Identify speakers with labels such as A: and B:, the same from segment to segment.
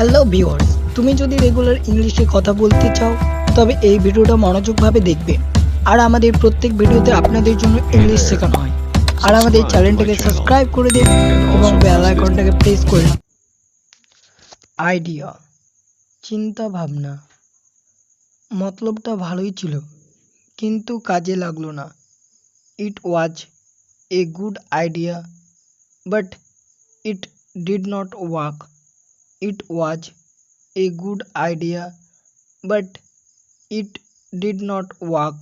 A: Hello viewers, তুমি যদি regular ইংলিশে কথা বলতে চাও তবে এই ভিডিওটা মনোযোগভাবে দেখবেন। আর আমাদের প্রত্যেক ভিডিওতে আপনাদের জন্য ইংলিশ শেখানো হয়। আর আমাদের চ্যানেলটাকে সাবস্ক্রাইব করে দিন এবং বেল আইকনটাকে প্রেস করে দিন। আইডিয়া, চিন্তা ভাবনা। মতলবটা ভালোই ছিল কিন্তু কাজে লাগলো না। It was a good idea but it did not work. ইট ওয়াজ a good idea but it did not work.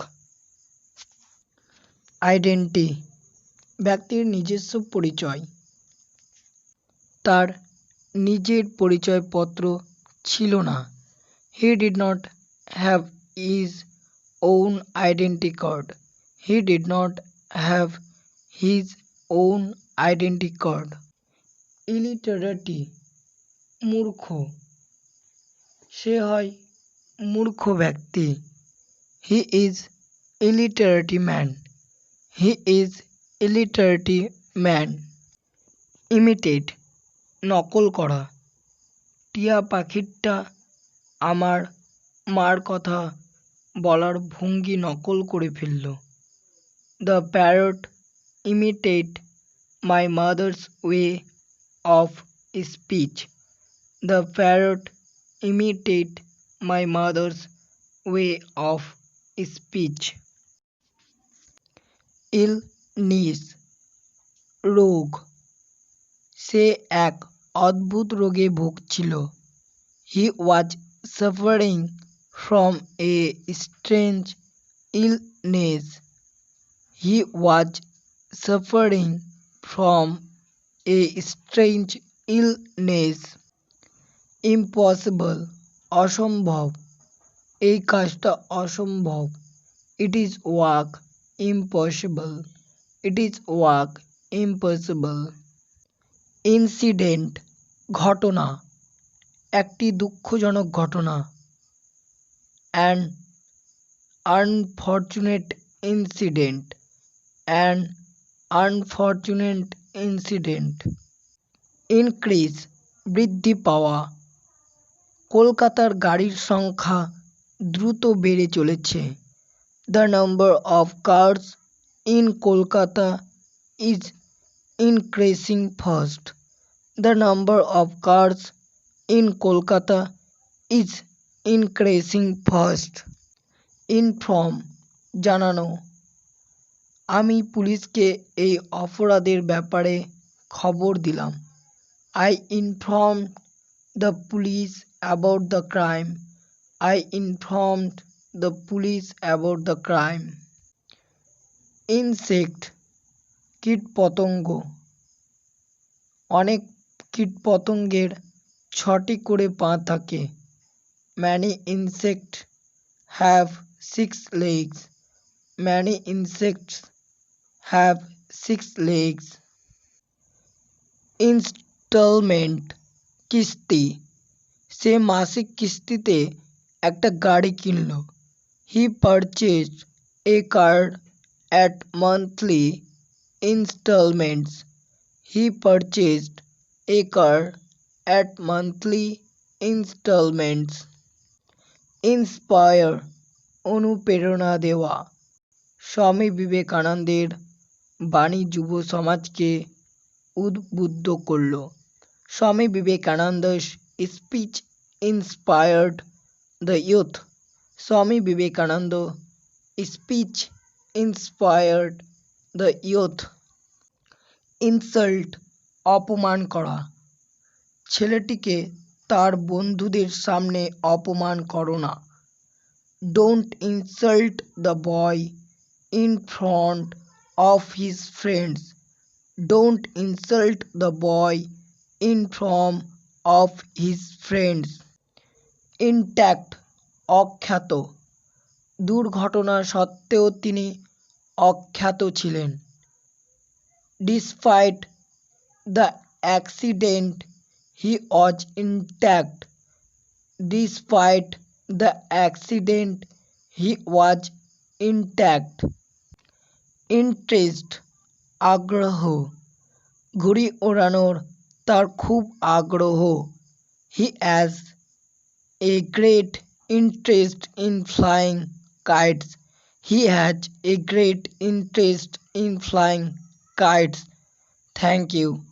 A: Identity, ব্যক্তির নিজস্ব পরিচয়। তার নিজের পরিচয়পত্র ছিল না। He did not have his own identity card. He did not have his own identity card. Illiterate, মূর্খ। সে হয় মূর্খ ব্যক্তি। He is illiterate man. He is illiterate man. Imitate, নকল করা। টিয়া পাখিটা আমার মার কথা বলার ভঙ্গি নকল করে ফেলল। The parrot imitate my mother's way of speech. The parrot imitate my mother's way of speech. Illness, রোগ। সে এক অদ্ভুত রোগে ভুগছিল। He was suffering from a strange illness. He was suffering from a strange illness. Impossible, অসম্ভব। এই কাজটা অসম্ভব। It is work impossible. It is work impossible. Incident, ঘটনা, একটি দুঃখজনক ঘটনা। An unfortunate incident. An unfortunate incident. Increase, বৃদ্ধি পাওয়া। কলকাতার গাড়ির সংখ্যা দ্রুত বেড়ে চলেছে। The number of cars in Kolkata is increasing fast. The number of cars in Kolkata is increasing fast. Inform, জানানো। আমি পুলিশকে এই অপরাধের ব্যাপারে খবর দিলাম। I informed the police about the crime. I informed the police about the crime. Insect, কীটপতঙ্গ। অনেক কীটপতঙ্গের 6টি করে পা থাকে। Many insects have 6 legs. Many insects have 6 legs. Installment, কিস্তি। সে মাসিক কিস্তিতে একটা গাড়ি কিনল। He purchased a car at monthly installments. He purchased a car at monthly installments. Inspire, অনুপ্রেরণা দেওয়া। স্বামী বিবেকানন্দের বাণী যুব সমাজকে উদ্বুদ্ধ করল। স্বামী বিবেকানন্দ's speech inspired the youth. Swami Vivekananda speech inspired the youth. Insult, অপমান করা। ছেলেটিকে তার বন্ধুদের সামনে অপমান করো না। Don't insult the boy in front of his friends. Don't insult the boy in front of his friends. Intact, অখ্যাত। দুর্ঘটনা সত্ত্বেও তিনি অখ্যাত ছিলেন। Despite the accident, he was intact. Despite the accident, he was intact. Interest, আগ্রহ। ঘুড়ি ওড়ানোর তার খুব আগ্রহ। He has a great interest in flying kites. He has a great interest in flying kites. Thank you.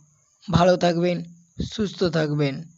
A: ভালো থাকবেন, সুস্থ থাকবেন।